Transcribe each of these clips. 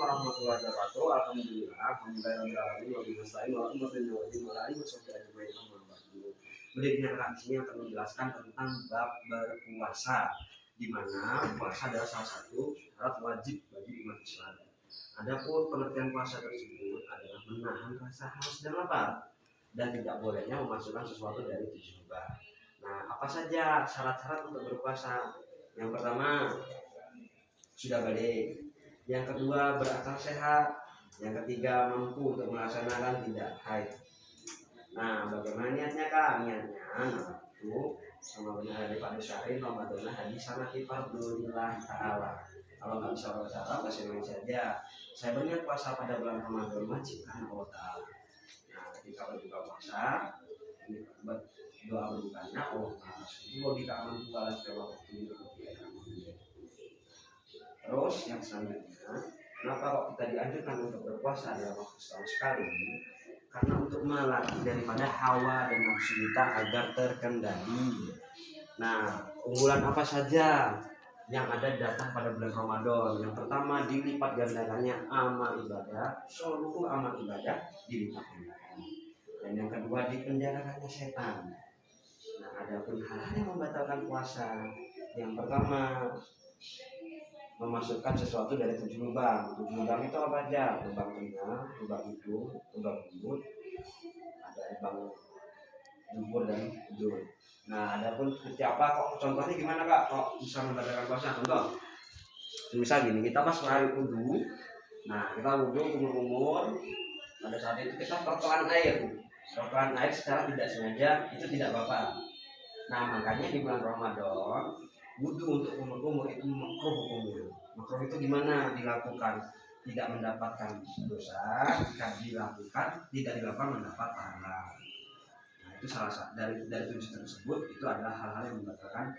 warahmatullahi wabarakatuh. Alhamdulillah, Berikutnya di sini akan menjelaskan tentang bab berpuasa, di mana puasa adalah salah satu syarat wajib bagi umat Islam. Adapun pengertian puasa tersebut adalah menahan rasa haus dan lapar dan tidak bolehnya memasukkan sesuatu dari tujuh lubang. Nah, apa saja syarat-syarat untuk berpuasa? Yang pertama, sudah balik. Yang kedua, berakal sehat. Yang ketiga, mampu untuk melaksanakan tidak haid. Nah, bagaimana niatnya Kak? Niatnya itu sama benar dari Pak Syahrin Ramadan hadis sanati fardulillah ta'ala. Kalau nggak bisa bahasa Arab, bahasa Indonesia saja. Saya berniat puasa pada bulan Ramadan wajib karena Allah Ta'ala. Nah, ketika berbuka puasa, doa berbukanya Allah Ta'ala. Itu logika aman bukalah setelah waktu itu. Terus yang selanjutnya, kenapa kok kita dianjurkan untuk berpuasa dalam waktu setahun sekali? Karena untuk melatih daripada hawa dan nafsu kita agar terkendali. Nah, unggulan apa saja yang ada datang pada bulan Ramadan? Yang pertama, dilipat gandakannya amal ibadah, seluruh amal ibadah dilipat gandakan. Dan yang kedua, dipenjarakannya setan. Nah, ada pun hal-hal yang membatalkan puasa. Yang pertama, memasukkan sesuatu dari tujuh lubang. Tujuh lubang itu apa aja? Lubang telinga, lubang hidung, lubang mulut, ada lubang dubur dan hidung. Nah, adapun seperti apa kok contohnya gimana Kak? Kok bisa membatalkan puasa? Contoh, misal gini, kita pas hari wudhu. Nah, kita wudhu umur-umur. Pada saat itu kita tertelan air. Tertelan air secara tidak sengaja itu tidak apa-apa. Nah, makanya di bulan Ramadan wudhu untuk umur-umur itu makruh hukumnya. Makruh itu gimana dilakukan? Tidak mendapatkan dosa, jika dilakukan tidak dilakukan mendapat pahala. Nah, itu salah satu dari tujuh tersebut itu adalah hal-hal yang membatalkan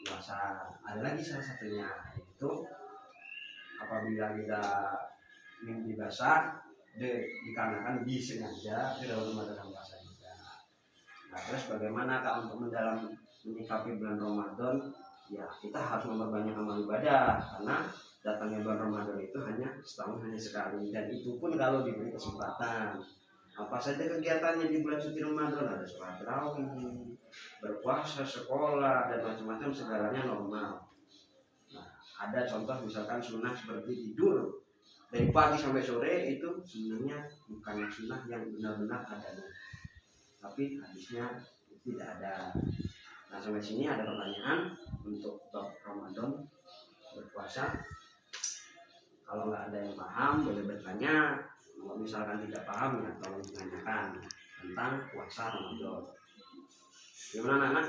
puasa. Ada lagi salah satunya yaitu apabila kita mimpi basah dikarenakan disengaja tidak membatalkan puasa juga. Nah, terus bagaimana Kak untuk menyikapi bulan Ramadan? Ya, kita harus memperbanyak amal ibadah karena datangnya bulan Ramadan itu hanya setahun hanya sekali, dan itu pun kalau diberi kesempatan. Apa saja kegiatannya di bulan suci Ramadan? Ada sholat tarawih, berpuasa, sekolah, dan macam-macam, segalanya normal. Nah, ada contoh misalkan sunnah seperti tidur dari pagi sampai sore, itu sebenarnya bukan sunnah yang benar-benar adanya, tapi hadisnya tidak ada. Nah, sampai sini ada pertanyaan untuk Ramadan berpuasa. Kalau nggak ada yang paham boleh bertanya. Kalau misalkan tidak paham ya tolong ditanyakan tentang puasa Ramadan. Gimana anak?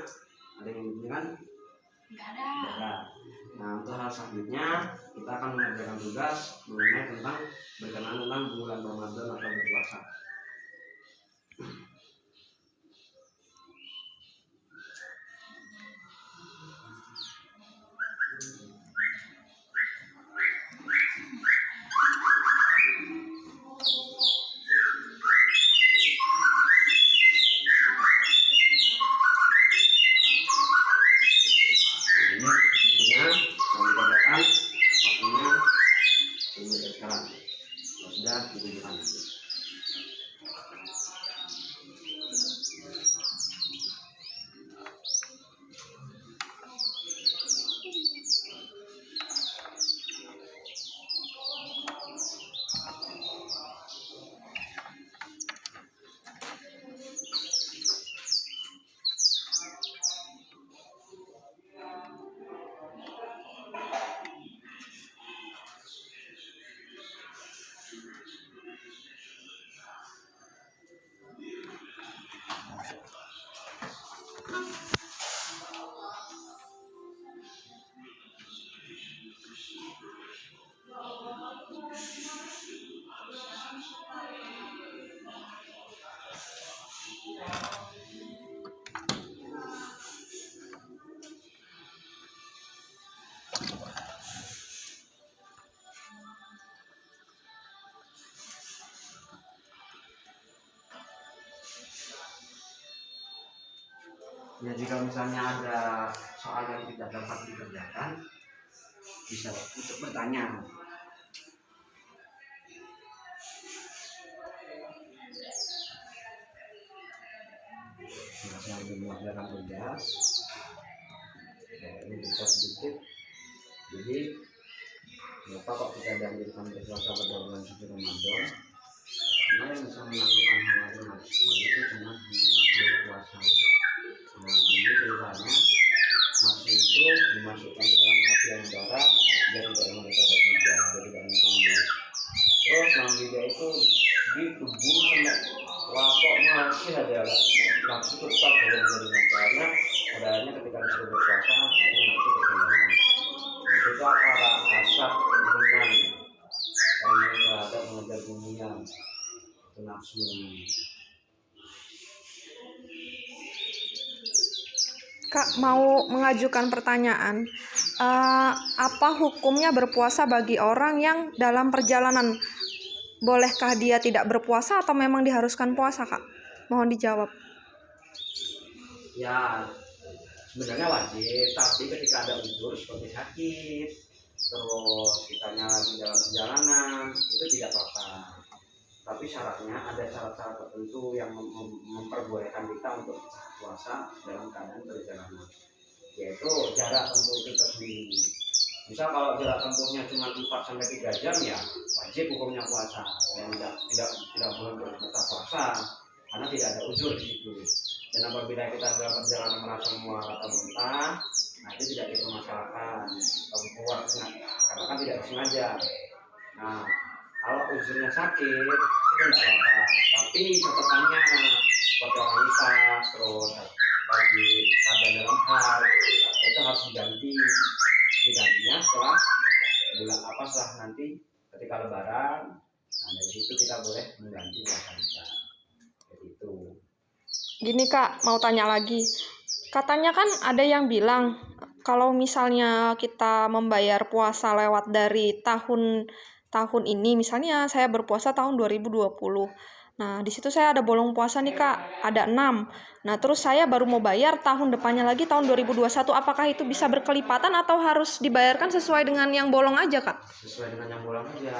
Ada yang ditanyakan? Nggak ada. Nah, untuk hal selanjutnya kita akan mengerjakan tugas mengenai tentang berkenaan tentang bulan Ramadan atau berpuasa. Ya, jika misalnya ada soal yang tidak dapat dikerjakan, bisa untuk bertanya. yang mengerjakan tugas. Ini bisa sedikit. Jadi kenapa kok kita dianjurkan berpuasa pada bulan suci Ramadan? Karena yang bisa melakukan hal nafsu itu cuma berpuasa. Nah, ini ceritanya nafsu itu dimasukkan ke dalam api yang bara, dia tidak merasa berbeda, dia tidak menunggu. Terus dia itu dikubur sampai lapok masih ada nafsu tetap belum menerima, karena pada akhirnya ketika disuruh berpuasa akhirnya nafsu terkendali. Itu para asap menang hanya terhadap mengejar dunia itu nafsu. Kak, mau mengajukan pertanyaan. Apa hukumnya berpuasa bagi orang yang dalam perjalanan? Bolehkah dia tidak berpuasa atau memang diharuskan puasa, Kak? Mohon dijawab. Ya, sebenarnya wajib, tapi ketika ada udur seperti sakit, terus kitanya lagi dalam perjalanan, itu tidak apa-apa. Tapi syaratnya ada syarat-syarat tertentu yang memperbolehkan kita untuk puasa dalam keadaan perjalanan, yaitu jarak tempuh itu tersendiri. Misal kalau jarak tempuhnya cuma 4-3 jam, ya wajib hukumnya puasa dan tidak boleh berbuka puasa karena tidak ada uzur di situ. Dan apabila kita dalam perjalanan merasa mual atau muntah, nah itu tidak dipermasalahkan karena kan tidak sengaja. Nah, kalau uzurnya sakit itu tidak apa-apa, tapi catatannya seperti orang nifas, terus lagi keadaan dalam hal itu harus digantinya setelah setelah nanti ketika lebaran. Nah, dari situ kita boleh mengganti puasa kita. Begitu. Gini Kak, mau tanya lagi. Katanya kan ada yang bilang kalau misalnya kita membayar puasa lewat dari tahun ini, misalnya saya berpuasa tahun 2020. Nah, di situ saya ada bolong puasa nih Kak, ada 6. Nah, terus saya baru mau bayar tahun depannya lagi tahun 2021. Apakah itu bisa berkelipatan atau harus dibayarkan sesuai dengan yang bolong aja Kak? Sesuai dengan yang bolong aja.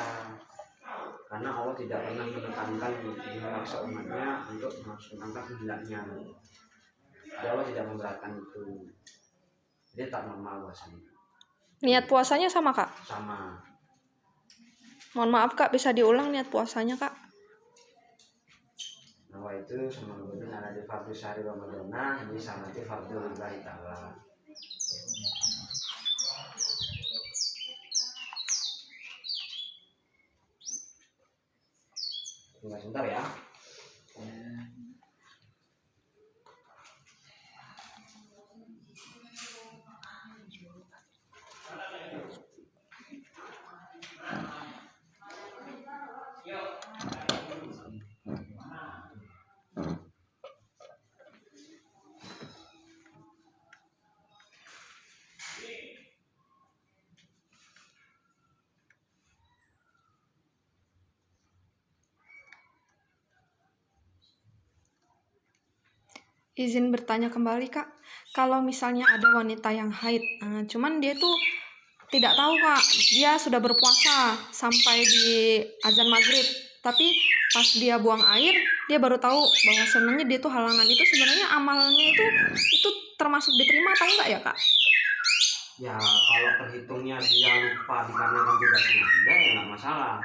Karena Allah tidak pernah menekankan memaksa umatnya untuk mengangkat hendaknya. Allah tidak memberatkan itu. Jadi tak normal puasanya. Niat puasanya sama Kak? Sama. Mohon maaf Kak, bisa diulang niat puasanya Kak? Nah, itu sama dengan ada di fardhu syahri Ramadana, ini sama di fardhu lillahi ta'ala. Tunggu sebentar ya. Izin bertanya kembali Kak, kalau misalnya ada wanita yang haid, cuman dia tuh tidak tahu Kak, dia sudah berpuasa sampai di azan maghrib, tapi pas dia buang air, dia baru tahu bahwa sebenarnya dia tuh halangan. Itu sebenarnya amalnya itu termasuk diterima atau enggak ya Kak? Ya, kalau terhitungnya dia lupa dikarenakan tidak sengaja, ya nggak masalah.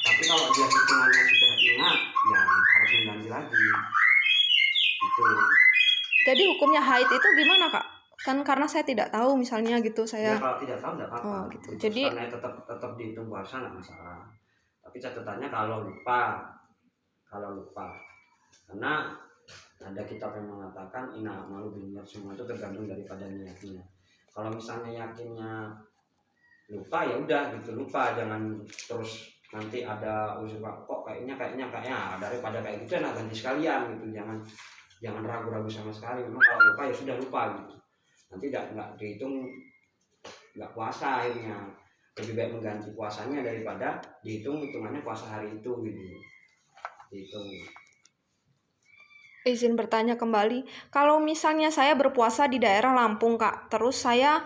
Tapi kalau dia hitungannya sudah ingat, ya harus mengganti lagi. Itu. Jadi hukumnya haid itu gimana Kak? Kan karena saya tidak tahu misalnya gitu saya. Ya, kalau tidak tahu tidak apa-apa. Oh gitu. Jadi karena tetap dihitung puasa nggak masalah. Tapi catatannya kalau lupa. Karena ada kitab yang mengatakan innamal binniyat, semua itu tergantung daripada niatnya. Kalau misalnya yakinnya lupa, ya udah gitu, lupa, jangan terus nanti ada usul kok kayaknya daripada kayak gitu enak ganti sekalian gitu. Jangan ragu-ragu sama sekali. Memang kalau lupa ya sudah lupa gitu. Nanti nggak dihitung, nggak puasa akhirnya. Lebih baik mengganti puasanya daripada dihitung hitungannya puasa hari itu gitu. Dihitung. izin bertanya kembali, kalau misalnya saya berpuasa di daerah Lampung Kak, terus saya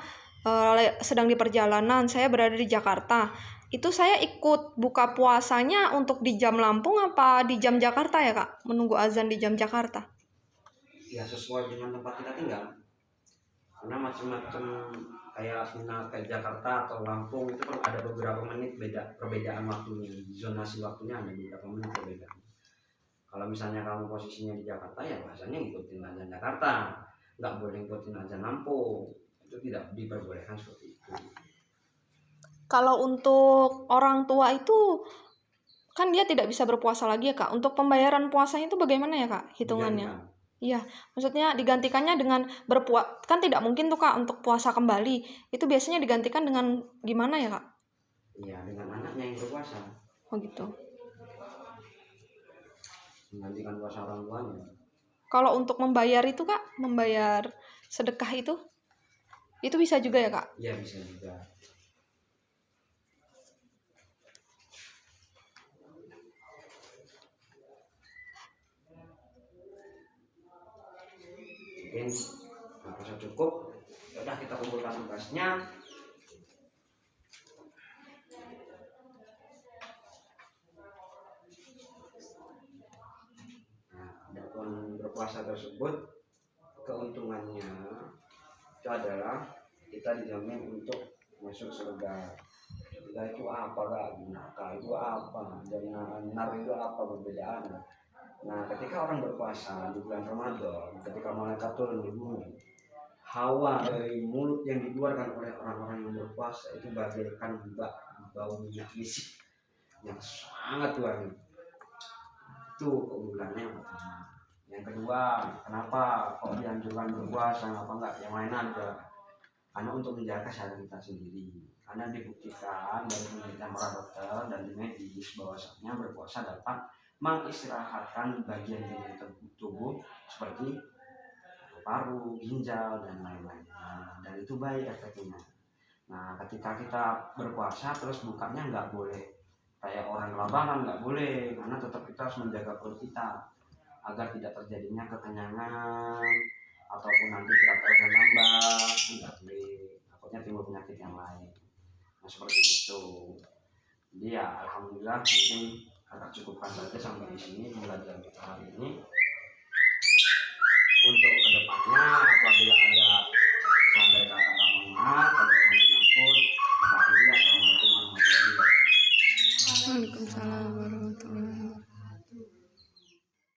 sedang di perjalanan, saya berada di Jakarta, itu saya ikut buka puasanya untuk di jam Lampung apa di jam Jakarta ya Kak? Menunggu azan di jam Jakarta? ya sesuai dengan tempat kita tinggal. Karena macam-macam kayak Jakarta atau Lampung itu kan ada beberapa menit perbedaan waktunya, zonasi waktunya ada beberapa menit perbedaan. Kalau misalnya kamu posisinya di Jakarta ya bahasanya ngikutin azan Jakarta, nggak boleh ngikutin azan Lampung, itu tidak diperbolehkan seperti itu. Kalau untuk orang tua itu kan dia tidak bisa berpuasa lagi ya Kak. Untuk pembayaran puasanya itu bagaimana ya Kak hitungannya? Digantikan. Iya, maksudnya digantikannya dengan kan tidak mungkin tuh Kak untuk puasa kembali. Itu biasanya digantikan dengan gimana ya Kak? Iya, dengan anaknya yang berpuasa, Oh gitu. menggantikan puasa orang tuanya. Kalau untuk membayar itu Kak, membayar sedekah itu bisa juga ya Kak? Iya, bisa juga. Mungkin puasa cukup, udah kita kumpulkan tugasnya. Nah, adapun berpuasa tersebut keuntungannya itu adalah kita dijamin untuk masuk surga. Surga itu apa Kak? Neraka itu apa? Dan nar itu apa perbedaannya? Nah, ketika orang berpuasa di bulan Ramadan, ketika malaikat turun di bumi, hawa dari mulut yang dikeluarkan oleh orang-orang yang berpuasa itu bagaikan bau minyak misik yang sangat wangi. Itu keunggulannya yang pertama. Yang kedua, kenapa kok dianjurkan berpuasa? Kenapa enggak yang lain aja? Karena untuk menjaga kesehatan kita sendiri. Karena dibuktikan dari penelitian para dokter dan di medis bahwasanya berpuasa dapat mengistirahatkan bagian-bagian tubuh seperti paru, ginjal, dan lain-lain. Dan itu baik efeknya. Nah, ketika kita berpuasa terus bukanya nggak boleh kayak orang kelaparan, nggak boleh, karena tetap kita harus menjaga perut kita agar tidak terjadinya kekenyangan ataupun nanti berat badan nambah, nggak boleh, takutnya timbul penyakit yang lain. Nah, seperti itu. Jadi ya alhamdulillah mungkin kakak cukupkan saja sampai di sini pembelajaran kita hari ini.